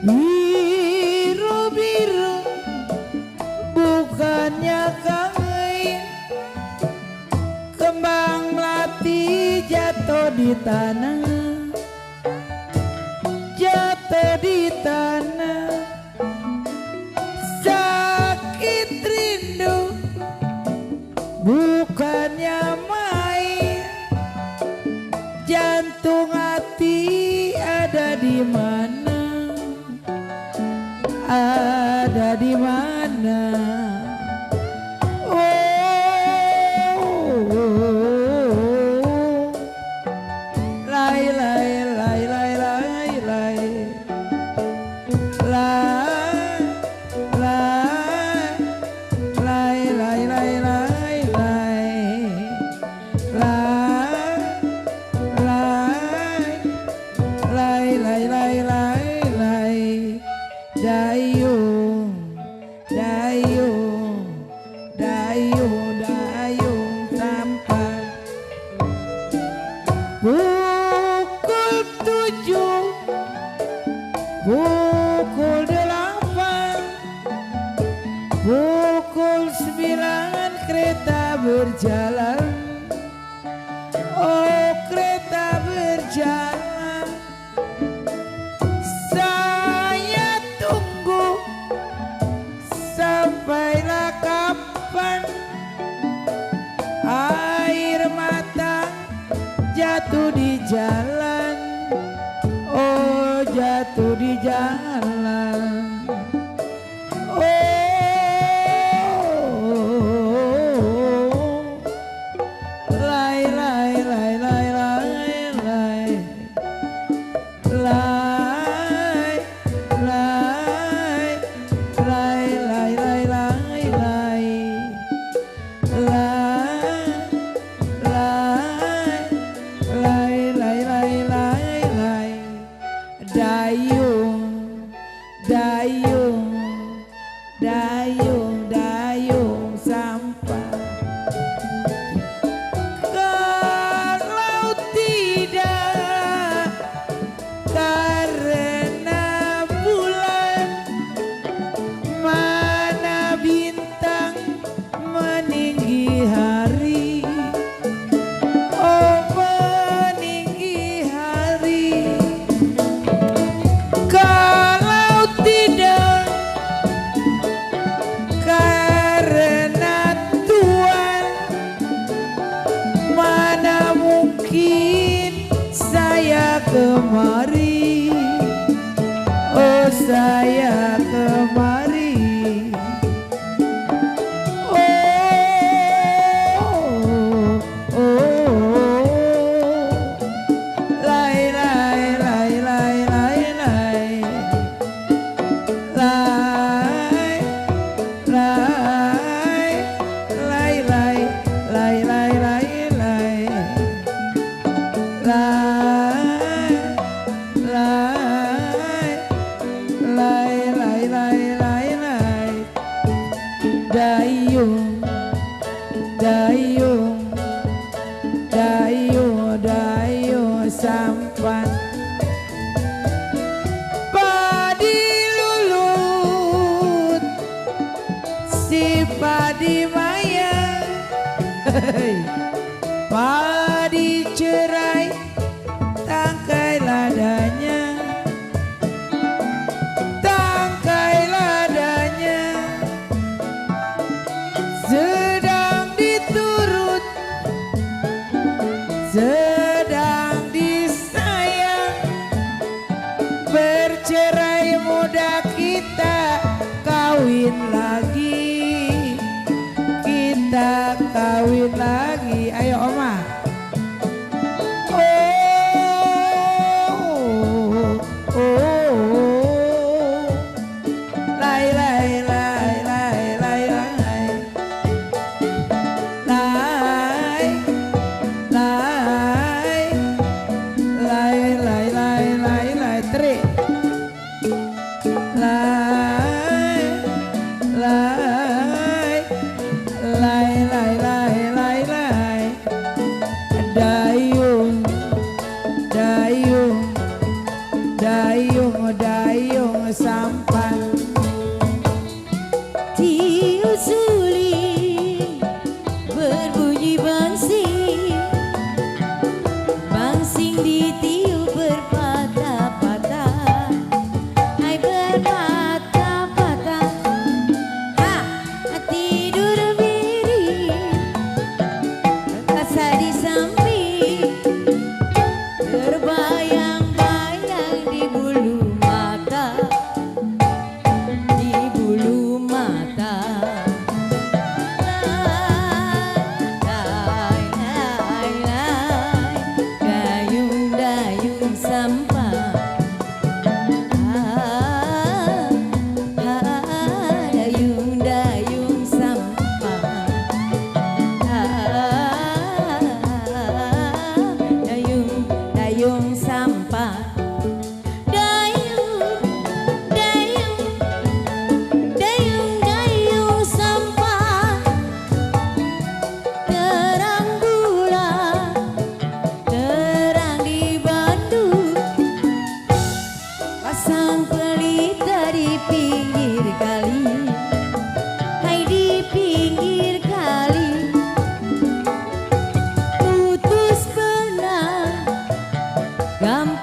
Biru-biru bukannya kain, kembang melati jatuh di tanah, jatuh di tanah. Sakit rindu bukannya main, jantung hati ada di mana? Ada di mana? Oh, lai lai lai lai lai lai lai lai lai lai lai lai lai lai dayung, dayung, dayung, dayung sampai pukul 7, pukul 8, pukul 9 kereta berjalan. Oh, kereta berjalan, saya tunggu sampailah kapan air mata jatuh di jalan. Oh, jatuh di jalan. Dayung, dayung, dayung, dayung sampai. Kalau tidak karena bulan, mana bintang meninggi hari. Oh, meninggi hari. Kalau tidak karena Tuhan, mana mungkin saya kemari. Oh, saya kemari. Oh, oh, lai lai lai lai lai lai lai lai lai lai lai lai lai lai lai lai lai lai lai dayung, dayung, dayung, dayung sampan. Padi lulut, si padi maya, padi cerai, tangkai ladanya, tangkai ladanya sedang diturut, sedang disayang. Bercerai muda kita kawin lagi, kita kawin lagi. Ayo oma. Oh, oh, oh. Lai lai lai lai lai lai lai lai lai lai lai lai lai tri lai lai lai lai lai lai lai dayung, dayung, dayung, dayung dayung sampan diusuli berbunyi bangsing, bangsing ditiup berpatah-patah, hai berpatah-patah. Tidur miring rasa di samping, terbayang-bayang di bulu mata, di bulu mata. Lai, lai, lai, dayung-dayung sampah. Dayung-dayung sampah. Dayung-dayung sampah. Dayung-dayung sampah. Terang bulan, terang di Bandung, pasang pelita di pinggir kali, hai di pinggir kali, putus benang gampang